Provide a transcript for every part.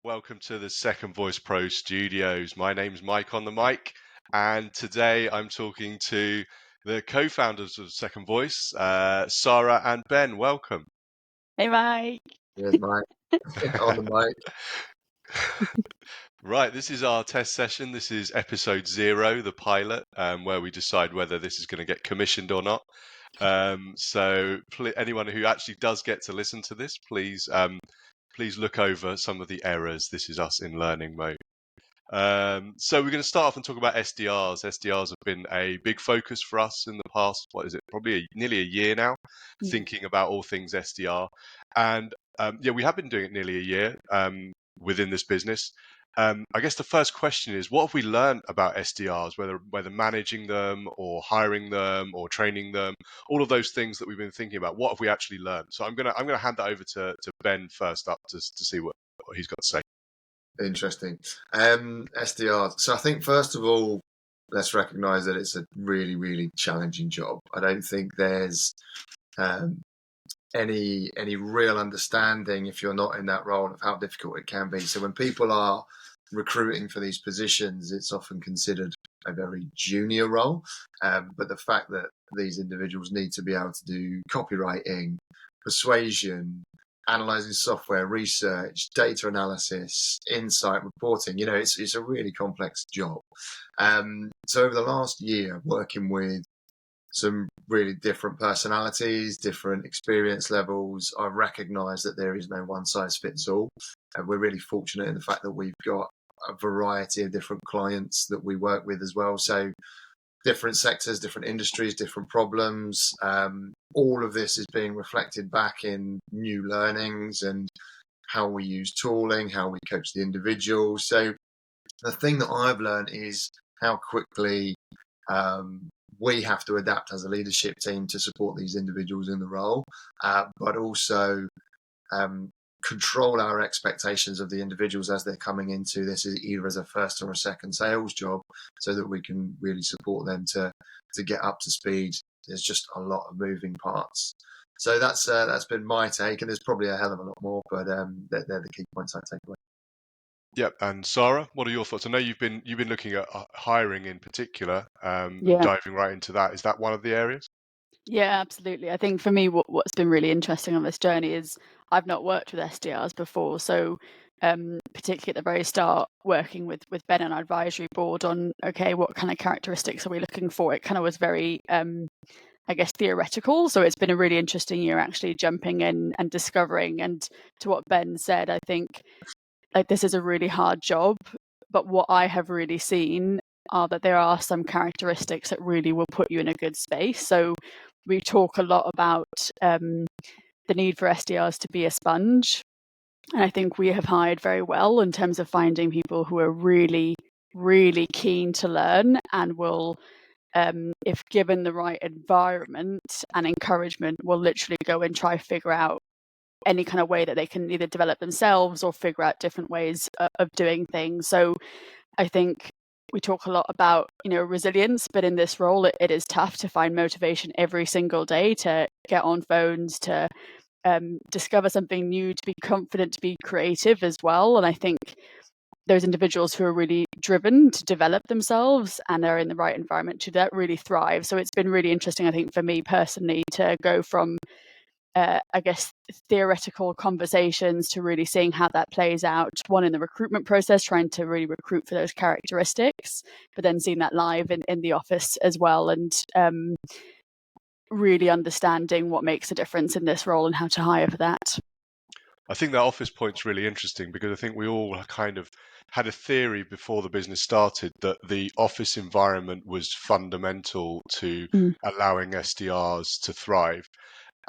Welcome to the Second Voice Pro Studios. My name's Mike on the mic, and today I'm talking to the co-founders of Second Voice, Sarah and Ben. Welcome. Hey, Mike. Yes, Mike. On the mic. Right, this is our test session. This is episode 0, the pilot, where we decide whether this is going to get commissioned or not. So anyone who actually does get to listen to this, please look over some of the errors. This is us in learning mode. So we're going to start off and talk about SDRs. SDRs have been a big focus for us in the past, probably nearly a year now, thinking about all things SDR. And we have been doing it nearly a year within this business. I guess the first question is, what have we learned about SDRs, whether managing them or hiring them or training them, all of those things that we've been thinking about, what have we actually learned? So I'm gonna hand that over to Ben first up to see what he's got to say. Interesting. SDR. So I think first of all, let's recognise that it's a really, really challenging job. I don't think there's any real understanding, if you're not in that role, of how difficult it can be. So when people are recruiting for these positions, it's often considered a very junior role. But the fact that these individuals need to be able to do copywriting, persuasion, analyzing software, research, data analysis, insight, reporting, it's a really complex job. So over the last year, working with some really different personalities, different experience levels, I recognise that there is no one size fits all. We're really fortunate in the fact that we've got a variety of different clients that we work with as well. So different sectors, different industries, different problems. All of this is being reflected back in new learnings and how we use tooling, how we coach the individual. So the thing that I've learned is how quickly we have to adapt as a leadership team to support these individuals in the role, but also control our expectations of the individuals as they're coming into this, either as a first or a second sales job, so that we can really support them to get up to speed. There's just a lot of moving parts. So that's been my take, and there's probably a hell of a lot more, but they're the key points I take away. Yep. And Sarah, what are your thoughts? I know you've been looking at hiring in particular, Yeah. diving right into that. Is that one of the areas? Yeah, absolutely. I think for me, what's been really interesting on this journey is I've not worked with SDRs before. So particularly at the very start, working with Ben on our advisory board on, okay, what kind of characteristics are we looking for? It kind of was very, I guess, theoretical. So it's been a really interesting year actually jumping in and discovering. And to what Ben said, I think like this is a really hard job. But what I have really seen are that there are some characteristics that really will put you in a good space. So we talk a lot about the need for SDRs to be a sponge. And I think we have hired very well in terms of finding people who are really, really keen to learn and will, if given the right environment and encouragement, will literally go and try figure out any kind of way that they can either develop themselves or figure out different ways of doing things. So I think we talk a lot about, resilience, but in this role, it is tough to find motivation every single day to get on phones, to discover something new, to be confident, to be creative as well. And I think those individuals who are really driven to develop themselves and are in the right environment to that really thrive. So it's been really interesting, I think, for me personally, to go from I guess, theoretical conversations to really seeing how that plays out. One in the recruitment process, trying to really recruit for those characteristics, but then seeing that live in the office as well, and really understanding what makes a difference in this role and how to hire for that. I think that office point's really interesting because I think we all kind of had a theory before the business started that the office environment was fundamental to allowing SDRs to thrive.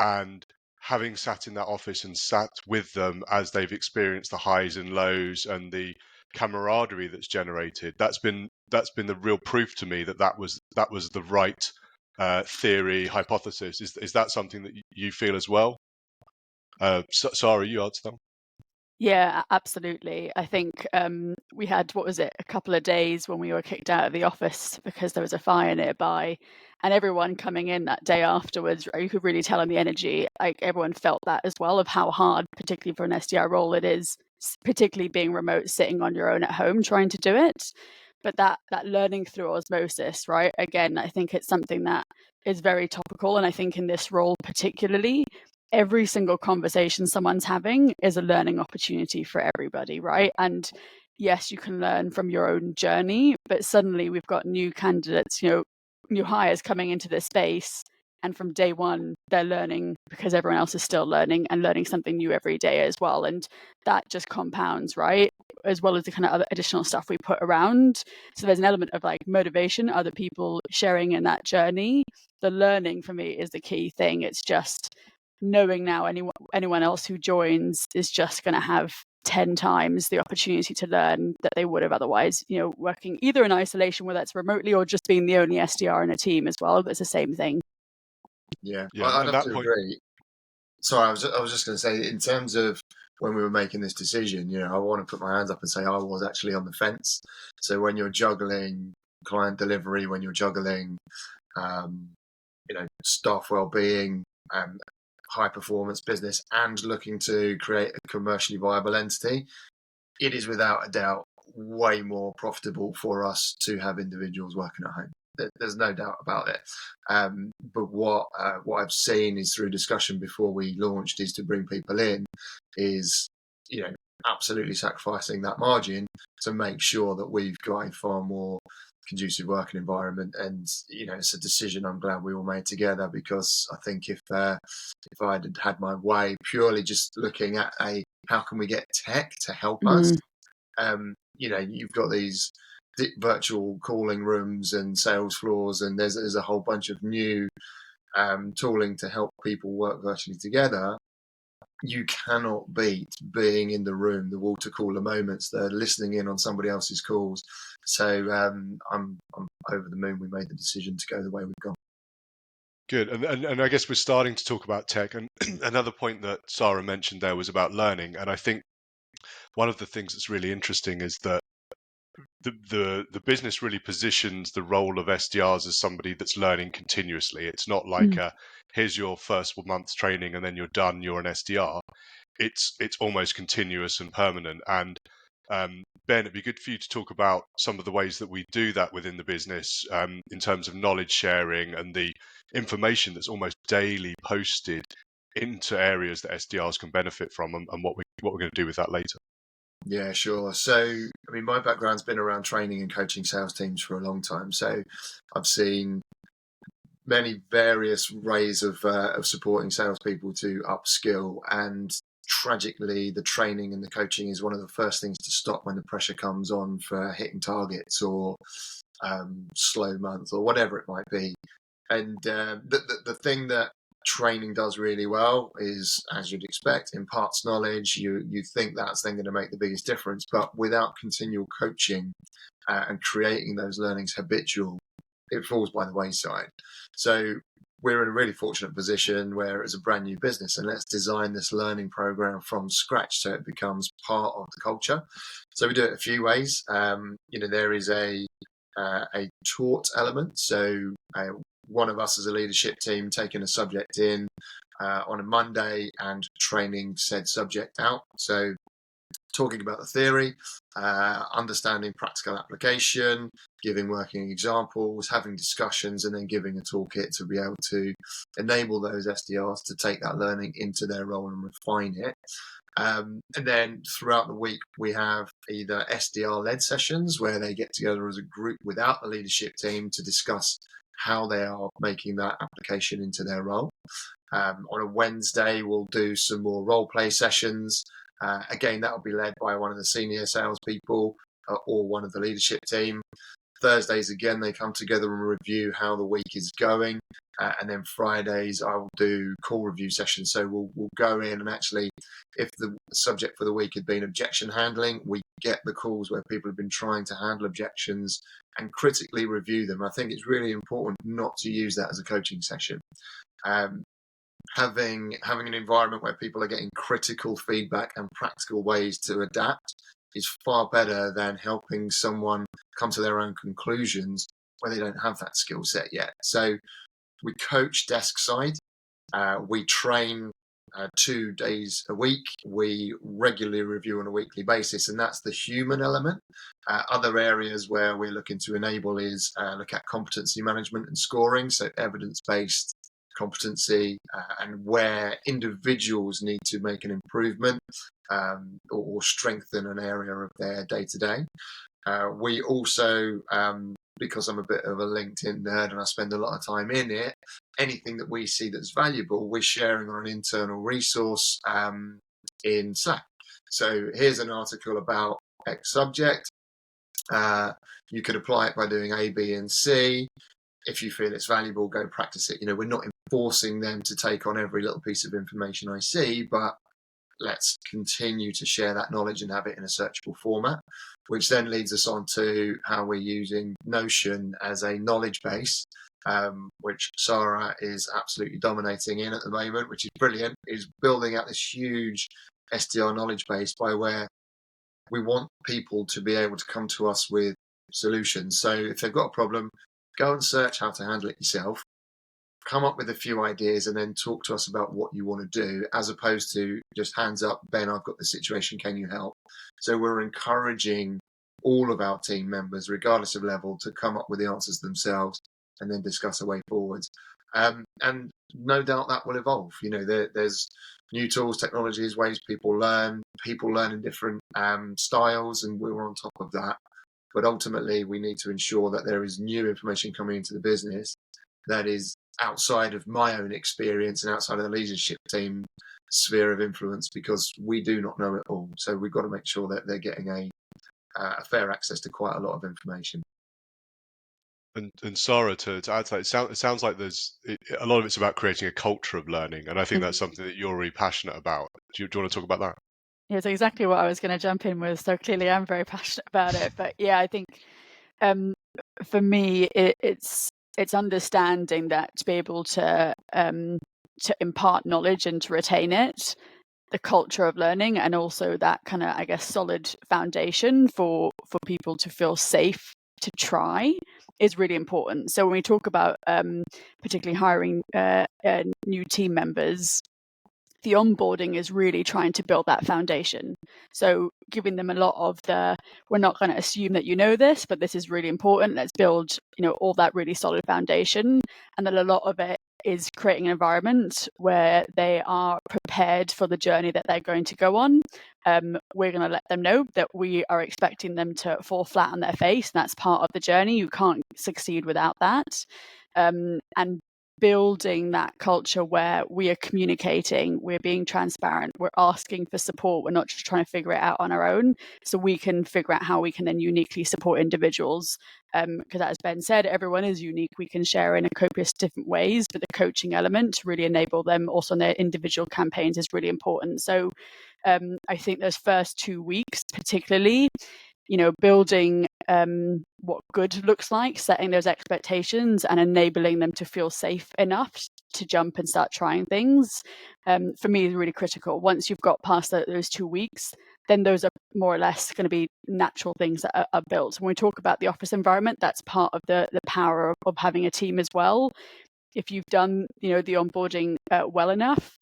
And having sat in that office and sat with them as they've experienced the highs and lows and the camaraderie that's generated, that's been the real proof to me that was the right theory hypothesis. Is that something that you feel as well? Sarah, you answer them. Yeah, absolutely. I think we had, a couple of days when we were kicked out of the office because there was a fire nearby, and everyone coming in that day afterwards, you could really tell in the energy, like everyone felt that as well, of how hard, particularly for an SDR role, it is particularly being remote, sitting on your own at home trying to do it. But that learning through osmosis, right? Again, I think it's something that is very topical. And I think in this role particularly, every single conversation someone's having is a learning opportunity for everybody, right? And yes, you can learn from your own journey, but suddenly we've got new candidates, new hires coming into this space. And from day one, they're learning because everyone else is still learning and learning something new every day as well. And that just compounds, right? As well as the kind of other additional stuff we put around. So there's an element of like motivation, other people sharing in that journey. The learning for me is the key thing. It's just knowing now anyone else who joins is just going to have 10 times the opportunity to learn that they would have otherwise, working either in isolation, whether that's remotely or just being the only SDR in a team as well. But it's the same thing. Yeah, Yeah, I'd and have that to point, agree. Sorry, I was just going to say, in terms of when we were making this decision, I want to put my hands up and say I was actually on the fence. So when you're juggling client delivery, when you're juggling, um, staff well-being, high performance business, and looking to create a commercially viable entity, it is without a doubt way more profitable for us to have individuals working at home. There's no doubt about it. But what I've seen is through discussion before we launched is to bring people in is, absolutely sacrificing that margin to make sure that we've got a far more conducive working environment. And, it's a decision I'm glad we all made together, because I think if I had my way, purely just looking at how can we get tech to help us, you've got these virtual calling rooms and sales floors, and there's a whole bunch of new tooling to help people work virtually together. You cannot beat being in the room, the water cooler moments, the listening in on somebody else's calls. So I'm over the moon we made the decision to go the way we've gone. good. And I guess we're starting to talk about tech. And another point that Sarah mentioned there was about learning. And I think one of the things that's really interesting is that the business really positions the role of SDRs as somebody that's learning continuously. It's not like here's your first month's training and then you're done, you're an SDR. It's almost continuous and permanent. And Ben, it'd be good for you to talk about some of the ways that we do that within the business, in terms of knowledge sharing and the information that's almost daily posted into areas that SDRs can benefit from, and what we're going to do with that later. Yeah, sure. So, my background's been around training and coaching sales teams for a long time. So I've seen many various ways of supporting salespeople to upskill. And tragically, the training and the coaching is one of the first things to stop when the pressure comes on for hitting targets or slow months or whatever it might be. And the thing that training does really well is, as you'd expect, imparts knowledge. You think that's then going to make the biggest difference, but without continual coaching and creating those learnings habitual, it falls by the wayside. So we're in a really fortunate position where it's a brand new business, and let's design this learning program from scratch so it becomes part of the culture. So we do it a few ways. There is a taught element. So one of us as a leadership team taking a subject in on a Monday and training said subject out. So talking about the theory, understanding practical application, giving working examples, having discussions, and then giving a toolkit to be able to enable those SDRs to take that learning into their role and refine it. And then throughout the week, we have either SDR-led sessions where they get together as a group without the leadership team to discuss how they are making that application into their role. On a Wednesday, we'll do some more role play sessions. Again, that will be led by one of the senior salespeople or one of the leadership team. Thursdays, again, they come together and review how the week is going. And then Fridays, I will do call review sessions. So we'll go in and actually, if the subject for the week had been objection handling, we get the calls where people have been trying to handle objections and critically review them. I think it's really important not to use that as a coaching session. Having an environment where people are getting critical feedback and practical ways to adapt is far better than helping someone come to their own conclusions where they don't have that skill set yet. So we coach desk side. We train 2 days a week. We regularly review on a weekly basis, and that's the human element. Other areas where we're looking to enable is look at competency management and scoring, so evidence-based competency, and where individuals need to make an improvement or strengthen an area of their day-to-day. We also, because I'm a bit of a LinkedIn nerd and I spend a lot of time in it, anything that we see that's valuable, we're sharing on an internal resource in Slack. So here's an article about X subject. You could apply it by doing A, B, and C. If you feel it's valuable, go practice it. We're not enforcing them to take on every little piece of information I see, but let's continue to share that knowledge and have it in a searchable format, which then leads us on to how we're using Notion as a knowledge base, which Sarah is absolutely dominating in at the moment, which is brilliant, is building out this huge SDR knowledge base by where we want people to be able to come to us with solutions. So if they've got a problem, go and search how to handle it yourself, come up with a few ideas, and then talk to us about what you want to do, as opposed to just hands up, Ben, I've got the situation, can you help? So we're encouraging all of our team members, regardless of level, to come up with the answers themselves and then discuss a way forwards. And no doubt that will evolve. There's new tools, technologies, ways people learn in different styles, and we're on top of that. But ultimately, we need to ensure that there is new information coming into the business that is outside of my own experience and outside of the leadership team sphere of influence, because we do not know it all. So we've got to make sure that they're getting a fair access to quite a lot of information. And Sarah, to add to that, it sounds like there's a lot of it's about creating a culture of learning, and I think that's something that you're really passionate about. Do you want to talk about that? Yeah, it's exactly what I was going to jump in with. So clearly, I'm very passionate about it. But yeah, I think for me, it's understanding that to be able to impart knowledge and to retain it, the culture of learning, and also that kind of, I guess, solid foundation for people to feel safe to try is really important. So when we talk about particularly hiring new team members, the onboarding is really trying to build that foundation. So giving them a lot of we're not going to assume that you know this, but this is really important. Let's build, all that really solid foundation. And then a lot of it is creating an environment where they are prepared for the journey that they're going to go on. We're going to let them know that we are expecting them to fall flat on their face, and that's part of the journey. You can't succeed without that. And building that culture where we are communicating, we're being transparent, we're asking for support, we're not just trying to figure it out on our own, so we can figure out how we can then uniquely support individuals. Because as Ben said, everyone is unique. We can share in a copious different ways, but the coaching element to really enable them also on their individual campaigns is really important. So I think those first 2 weeks particularly, building what good looks like, setting those expectations and enabling them to feel safe enough to jump and start trying things, for me is really critical. Once you've got past those 2 weeks, then those are more or less going to be natural things that are built. When we talk about the office environment, that's part of the power of having a team as well. If you've done the onboarding well enough,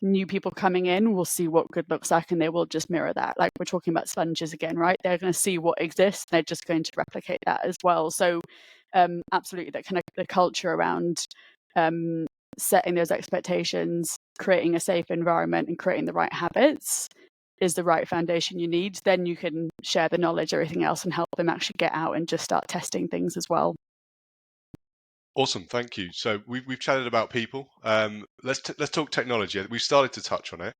new people coming in will see what good looks like, and they will just mirror that. Like we're talking about sponges again, right? They're going to see what exists, and they're just going to replicate that as well. So absolutely, that kind of the culture around setting those expectations, creating a safe environment, and creating the right habits is the right foundation you need. Then you can share the knowledge, everything else, and help them actually get out and just start testing things as well. Awesome, thank you. So we've chatted about people. Let's talk technology. We've started to touch on it.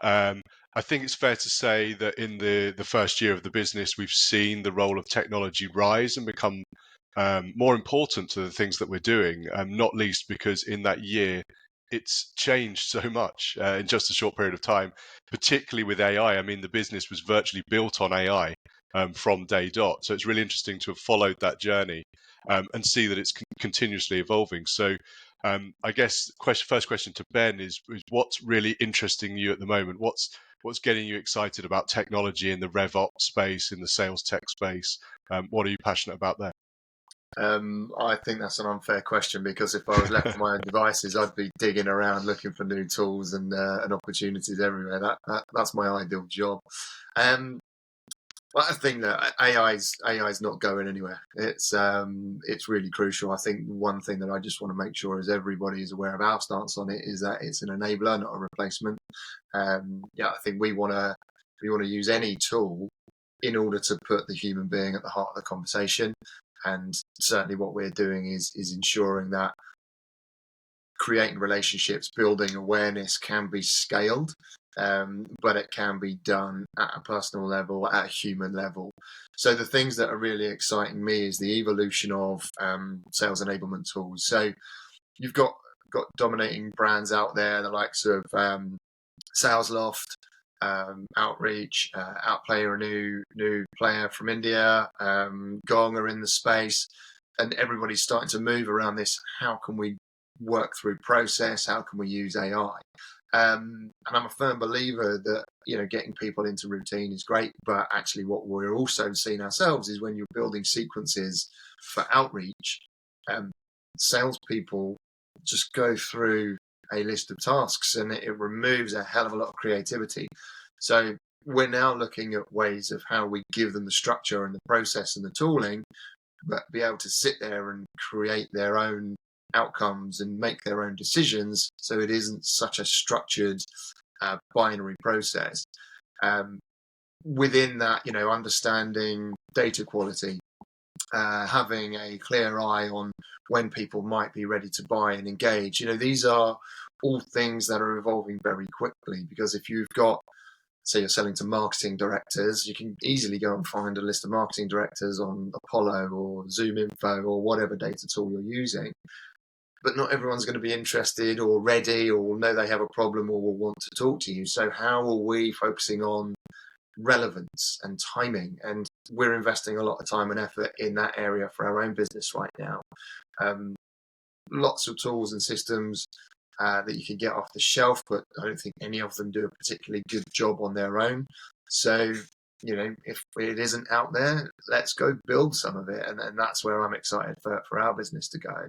I think it's fair to say that in the first year of the business, we've seen the role of technology rise and become more important to the things that we're doing. Not least because in that year, it's changed so much in just a short period of time, particularly with AI. I mean, the business was virtually built on AI from day dot. So it's really interesting to have followed that journey and see that it's continuously evolving. So I guess first question to Ben is what's really interesting you at the moment? What's getting you excited about technology in the RevOps space, in the sales tech space? What are you passionate about there? I think that's an unfair question, because if I was left to my own devices, I'd be digging around looking for new tools and opportunities everywhere. That's my ideal job. But I think that AI's not going anywhere. It's really crucial. I think one thing that I just want to make sure is everybody is aware of our stance on it is that it's an enabler, not a replacement. I think we want to use any tool in order to put the human being at the heart of the conversation. And certainly what we're doing is ensuring that creating relationships, building awareness can be scaled, but it can be done at a personal level, at a human level. So the things that are really exciting me is the evolution of sales enablement tools. So you've got dominating brands out there, the likes of SalesLoft, Outreach, Outplay are a new player from India, Gong are in the space, and everybody's starting to move around this. How can we work through process? How can we use AI? And I'm a firm believer that getting people into routine is great, but actually what we're also seeing ourselves is when you're building sequences for outreach, salespeople just go through a list of tasks, and it removes a hell of a lot of creativity. So we're now looking at ways of how we give them the structure and the process and the tooling, but be able to sit there and create their own outcomes and make their own decisions, so it isn't such a structured binary process. Within that, understanding data quality, having a clear eye on when people might be ready to buy and engage. These are all things that are evolving very quickly, because if you've got, say, you're selling to marketing directors, you can easily go and find a list of marketing directors on Apollo or Zoom Info or whatever data tool you're using. But not everyone's going to be interested or ready or will know they have a problem or will want to talk to you. So how are we focusing on relevance and timing? And we're investing a lot of time and effort in that area for our own business right now. Lots of tools and systems that you can get off the shelf, but I don't think any of them do a particularly good job on their own. So, if it isn't out there, let's go build some of it. And that's where I'm excited for our business to go.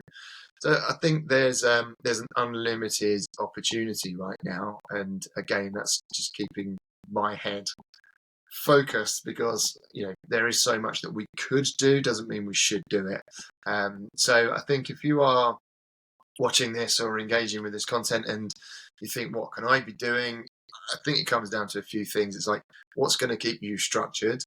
So I think there's an unlimited opportunity right now. And again, that's just keeping my head focused, because there is so much that we could do, doesn't mean we should do it. So I think if you are watching this or engaging with this content and you think, what can I be doing? I think it comes down to a few things. It's like, what's going to keep you structured?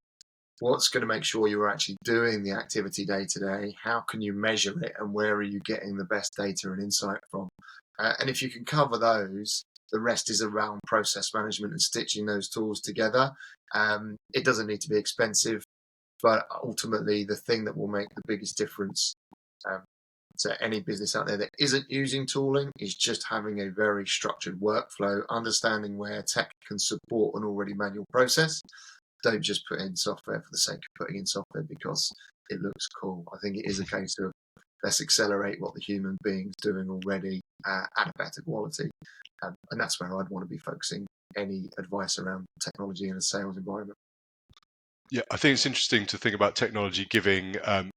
What's going to make sure you're actually doing the activity day to day? How can you measure it? And where are you getting the best data and insight from? And if you can cover those, the rest is around process management and stitching those tools together. It doesn't need to be expensive, but ultimately the thing that will make the biggest difference to any business out there that isn't using tooling is just having a very structured workflow, understanding where tech can support an already manual process. Don't just put in software for the sake of putting in software because it looks cool. I think it is a case of let's accelerate what the human being's doing already at a better quality. And that's where I'd want to be focusing any advice around technology in a sales environment. Yeah, I think it's interesting to think about technology giving an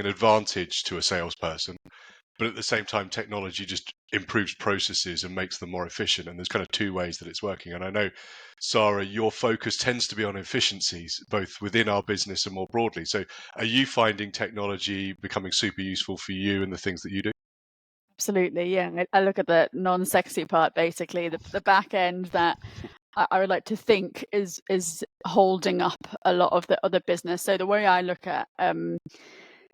advantage to a salesperson, but at the same time, technology just improves processes and makes them more efficient. And there's kind of two ways that it's working. And I know, Sarah, your focus tends to be on efficiencies, both within our business and more broadly. So are you finding technology becoming super useful for you and the things that you do? Absolutely, yeah. I look at the non-sexy part, basically, the back end that I would like to think is holding up a lot of the other business. So the way I look at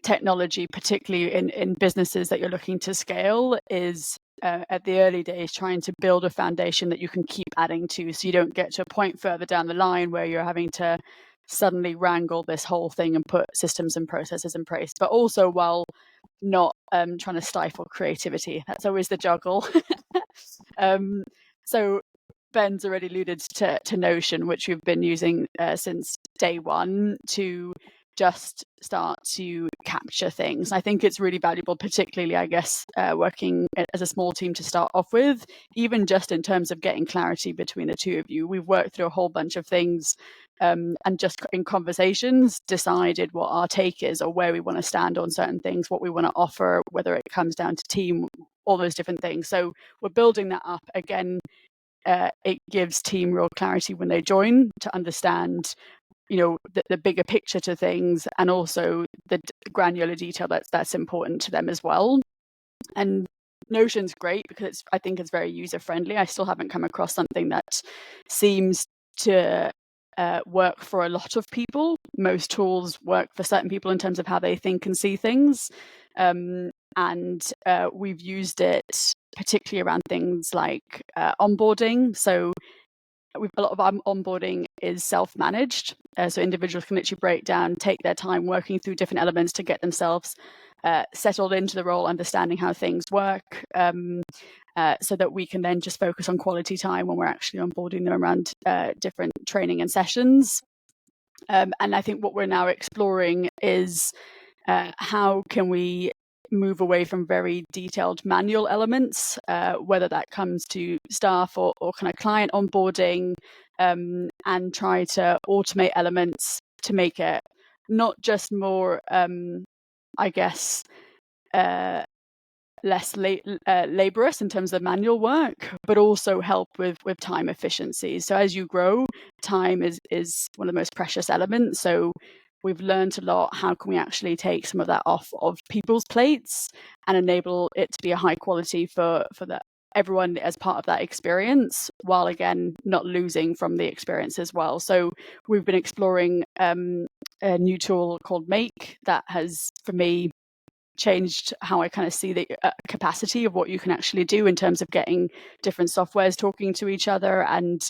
technology, particularly in businesses that you're looking to scale, is at the early days trying to build a foundation that you can keep adding to, so you don't get to a point further down the line where you're having to suddenly wrangle this whole thing and put systems and processes in place, but also while not trying to stifle creativity. That's always the juggle. So Ben's already alluded to Notion, which we've been using since day one to just start to capture things. I think it's really valuable, particularly, I guess, working as a small team to start off with, even just in terms of getting clarity between the two of you. We've worked through a whole bunch of things and just in conversations decided what our take is or where we want to stand on certain things, what we want to offer, whether it comes down to team, all those different things. So we're building that up. Again, it gives team real clarity when they join to understand the bigger picture to things, and also the granular detail that's important to them as well. And Notion's great because I think it's very user friendly. I still haven't come across something that seems to work for a lot of people. Most tools work for certain people in terms of how they think and see things, and we've used it particularly around things like onboarding. So a lot of our onboarding is self-managed, so individuals can literally break down, take their time working through different elements to get themselves settled into the role, understanding how things work, so that we can then just focus on quality time when we're actually onboarding them around different training and sessions. And I think what we're now exploring is how can we move away from very detailed manual elements, whether that comes to staff or kind of client onboarding, and try to automate elements to make it not just more, I guess, less laborious in terms of manual work, but also help with time efficiency. So as you grow, time is one of the most precious elements. So we've learned a lot. How can we actually take some of that off of people's plates and enable it to be a high quality for everyone as part of that experience, while again not losing from the experience as well. So we've been exploring a new tool called Make that has, for me, changed how I kind of see the capacity of what you can actually do in terms of getting different softwares talking to each other. And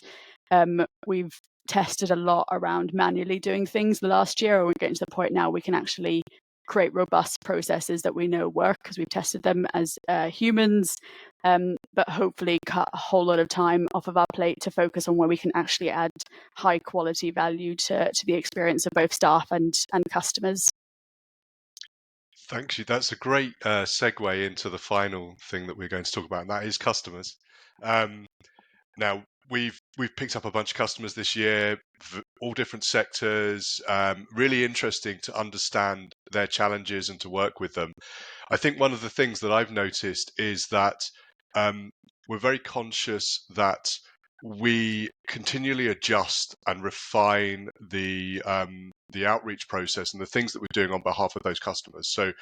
we've tested a lot around manually doing things the last year. We're getting to the point now we can actually create robust processes that we know work because we've tested them as humans, but hopefully cut a whole lot of time off of our plate to focus on where we can actually add high quality value to the experience of both staff and customers. Thanks you. That's a great segue into the final thing that we're going to talk about, and that is customers. Now we've picked up a bunch of customers this year, all different sectors. Really interesting to understand their challenges and to work with them. I think one of the things that I've noticed is that we're very conscious that we continually adjust and refine the outreach process and the things that we're doing on behalf of those customers. So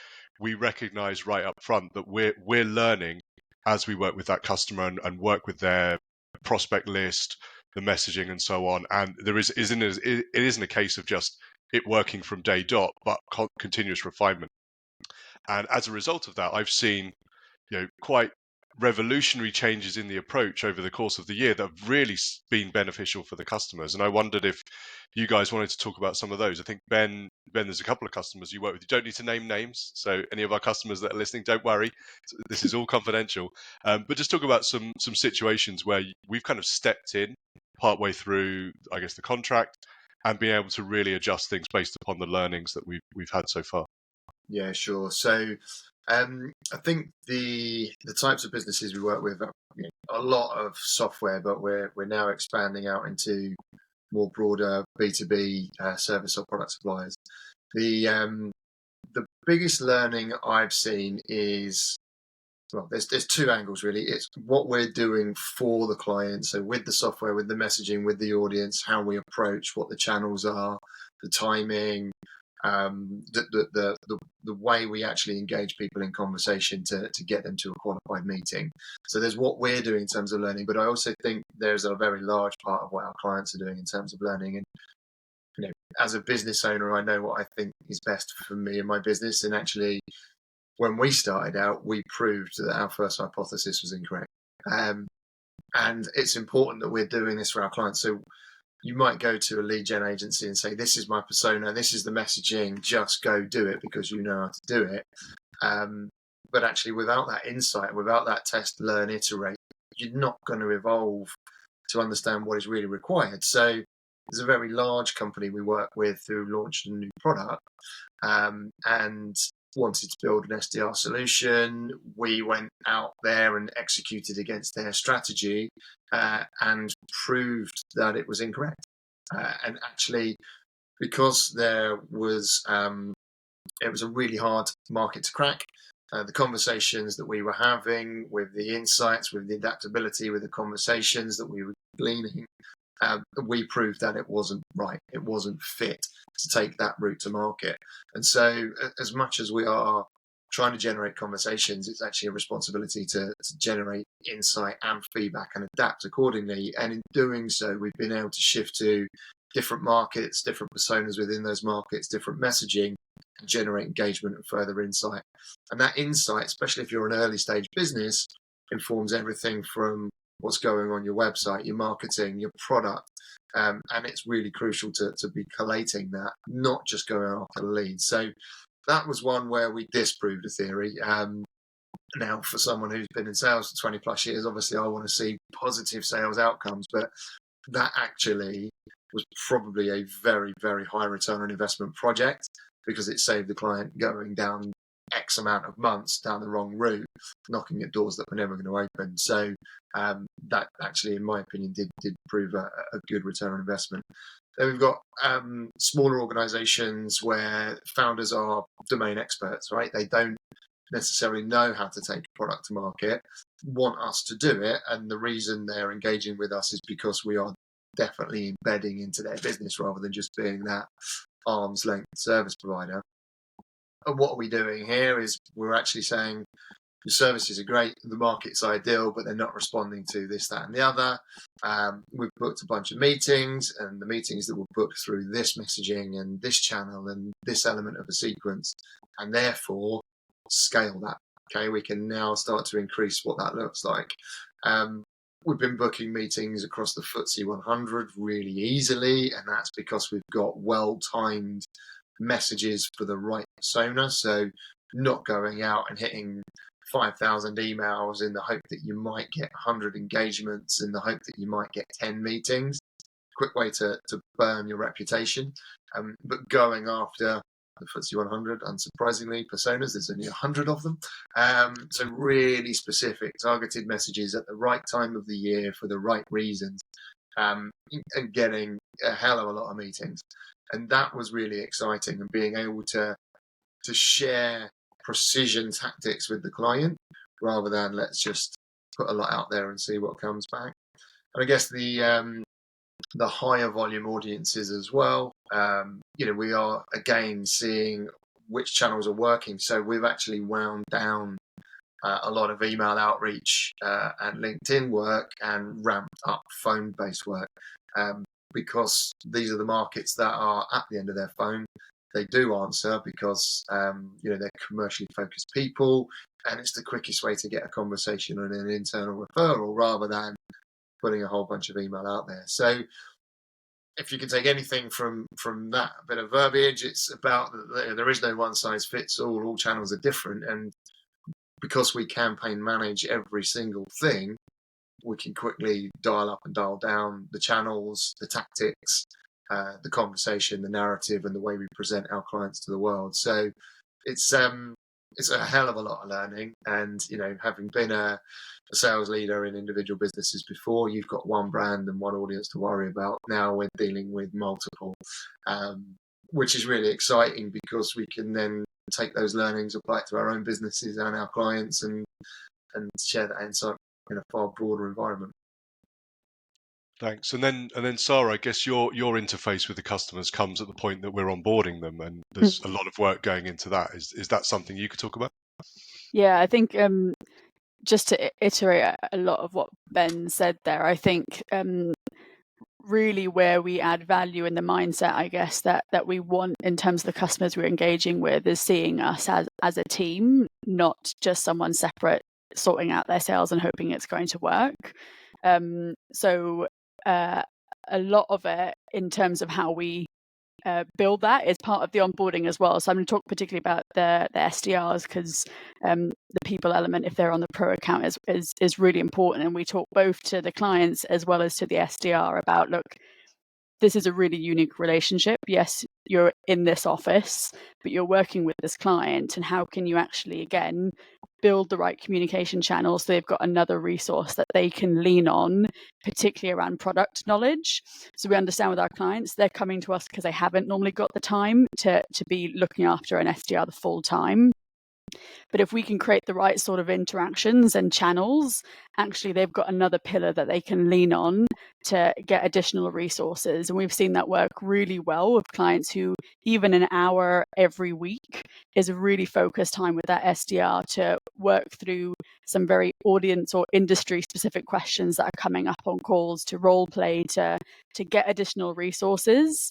we recognize right up front that we're learning as we work with that customer and work with their prospect list, the messaging and so on. And it isn't a case of just it working from day dot, but continuous refinement. And as a result of that, I've seen quite revolutionary changes in the approach over the course of the year that have really been beneficial for the customers. And I wondered if you guys wanted to talk about some of those. I think Ben, there's a couple of customers you work with. You don't need to name names, so any of our customers that are listening, don't worry. This is all confidential. But just talk about some situations where we've kind of stepped in partway through, I guess, the contract and being able to really adjust things based upon the learnings that we've had so far. Yeah, sure. So I think the types of businesses we work with are a lot of software, but we're now expanding out into more broader B2B service or product suppliers. The biggest learning I've seen is, well, there's two angles really. It's what we're doing for the client, so with the software, with the messaging, with the audience, how we approach, what the channels are, the timing, the way we actually engage people in conversation to get them to a qualified meeting. So there's what we're doing in terms of learning, but I also think there's a very large part of what our clients are doing in terms of learning. And as a business owner, I know what I think is best for me and my business. And actually, when we started out, we proved that our first hypothesis was incorrect. And it's important that we're doing this for our clients. So you might go to a lead gen agency and say, this is my persona, this is the messaging, just go do it because you know how to do it. But actually, without that insight, without that test, learn, iterate, you're not going to evolve to understand what is really required. So there's a very large company we work with who launched a new product and wanted to build an SDR solution. We went out there and executed against their strategy and proved that it was incorrect. And actually, because there was it was a really hard market to crack. The conversations that we were having, with the insights, with the adaptability, with the conversations that we were gleaning, we proved that it wasn't right. It wasn't fit to take that route to market. And so, as much as we are trying to generate conversations, it's actually a responsibility to generate insight and feedback and adapt accordingly. And in doing so, we've been able to shift to different markets, different personas within those markets, different messaging, and generate engagement and further insight. And that insight, especially if you're an early stage business, informs everything from what's going on your website, your marketing, your product. And it's really crucial to be collating that, not just going after the leads. So that was one where we disproved a theory. Now, for someone who's been in sales for 20 plus years, obviously I want to see positive sales outcomes, but that actually was probably a very, very high return on investment project, because it saved the client going down X amount of months down the wrong route, knocking at doors that were never going to open. So that actually, in my opinion, did prove a good return on investment. Then we've got smaller organizations where founders are domain experts, right? They don't necessarily know how to take a product to market, want us to do it. And the reason they're engaging with us is because we are definitely embedding into their business rather than just being that arm's length service provider. And what are we doing here is we're actually saying your services are great, the market's ideal, but they're not responding to this, that, and the other. We've booked a bunch of meetings, and the meetings that were booked through this messaging and this channel and this element of a sequence, and therefore scale that. Okay, we can now start to increase what that looks like. We've been booking meetings across the FTSE 100 really easily, and that's because we've got well-timed messages for the right persona. So not going out and hitting 5,000 emails in the hope that you might get 100 engagements, in the hope that you might get 10 meetings. Quick way to burn your reputation. But going after the FTSE 100, unsurprisingly, personas, there's only 100 of them. So really specific, targeted messages at the right time of the year for the right reasons, and getting a hell of a lot of meetings. And that was really exciting, and being able to share precision tactics with the client rather than let's just put a lot out there and see what comes back. And I guess the higher volume audiences as well, we are again seeing which channels are working. So we've actually wound down a lot of email outreach and LinkedIn work and ramped up phone-based work, because these are the markets that are at the end of their phone. They do answer because they're commercially focused people, and it's the quickest way to get a conversation and an internal referral rather than putting a whole bunch of email out there. So if you can take anything from that bit of verbiage, it's about there is no one size fits all. All channels are different, and because we campaign manage every single thing, we can quickly dial up and dial down the channels, the tactics, the conversation, the narrative, and the way we present our clients to the world. So it's a hell of a lot of learning. And having been a sales leader in individual businesses before, you've got one brand and one audience to worry about. Now we're dealing with multiple, which is really exciting because we can then take those learnings, apply it to our own businesses and our clients, and share that insight in a far broader environment. Thanks. And then Sarah, I guess your interface with the customers comes at the point that we're onboarding them, and there's a lot of work going into that. Is that something you could talk about? Yeah, I think just to iterate a lot of what Ben said there, I think really where we add value in the mindset, I guess, that we want in terms of the customers we're engaging with is seeing us as a team, not just someone separate sorting out their sales and hoping it's going to work. So a lot of it in terms of how we build that is part of the onboarding as well. So I'm going to talk particularly about the SDRs because the people element, if they're on the pro account, is really important. And we talk both to the clients as well as to the SDR about, look, this is a really unique relationship. Yes, you're in this office, but you're working with this client, and how can you actually, again, build the right communication channels so they've got another resource that they can lean on, particularly around product knowledge. So we understand with our clients, they're coming to us because they haven't normally got the time to be looking after an SDR the full time. But if we can create the right sort of interactions and channels, actually they've got another pillar that they can lean on to get additional resources. And we've seen that work really well with clients who even an hour every week is a really focused time with that SDR to work through some very audience or industry specific questions that are coming up on calls, to role play, to get additional resources.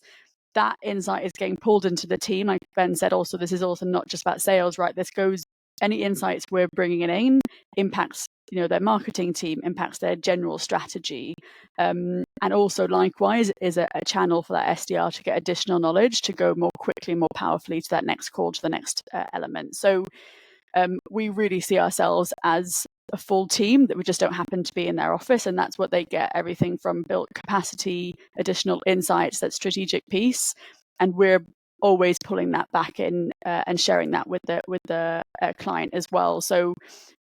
That insight is getting pulled into the team. Like Ben said, also, this is also not just about sales, right? This goes, any insights we're bringing in impacts, their marketing team, impacts their general strategy. And also likewise is a channel for that SDR to get additional knowledge to go more quickly, more powerfully to that next call, to the next element. So we really see ourselves as a full team, that we just don't happen to be in their office, and that's what they get, everything from built capacity, additional insights, that strategic piece, and we're always pulling that back in and sharing that with the client as well. So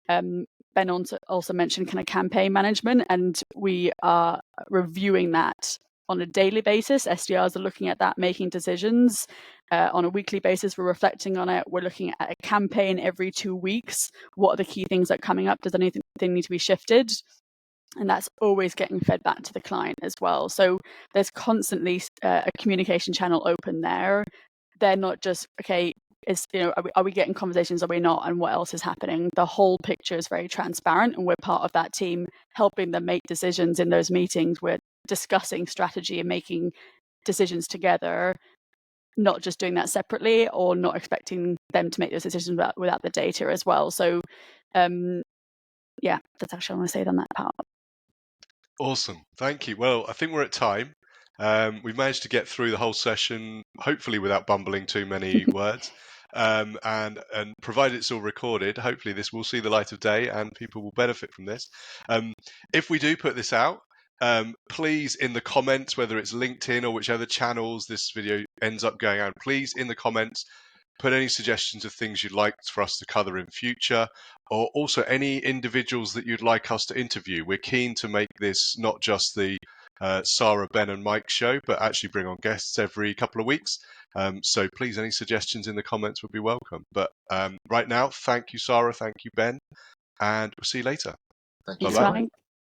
Ben also mentioned kind of campaign management, and we are reviewing that on a daily basis. SDRs are looking at that, making decisions. On a weekly basis, we're reflecting on it. We're looking at a campaign every 2 weeks. What are the key things that are coming up? Does anything need to be shifted? And that's always getting fed back to the client as well. So there's constantly a communication channel open there. They're not just, okay, are we getting conversations, are we not, and what else is happening? The whole picture is very transparent, and we're part of that team, helping them make decisions in those meetings. We're discussing strategy and making decisions together, not just doing that separately, or not expecting them to make those decisions without the data as well. So yeah, that's actually what I want to say on that part. Awesome. Thank you. Well, I think we're at time. We've managed to get through the whole session, hopefully without bumbling too many words. And provided it's all recorded, hopefully this will see the light of day and people will benefit from this. If we do put this out, please, in the comments, whether it's LinkedIn or whichever channels this video ends up going out, please, in the comments, put any suggestions of things you'd like for us to cover in future, or also any individuals that you'd like us to interview. We're keen to make this not just the Sarah, Ben and Mike show, but actually bring on guests every couple of weeks. So please, any suggestions in the comments would be welcome. But right now, thank you, Sarah. Thank you, Ben. And we'll see you later. Thank you. Thanks, Mike.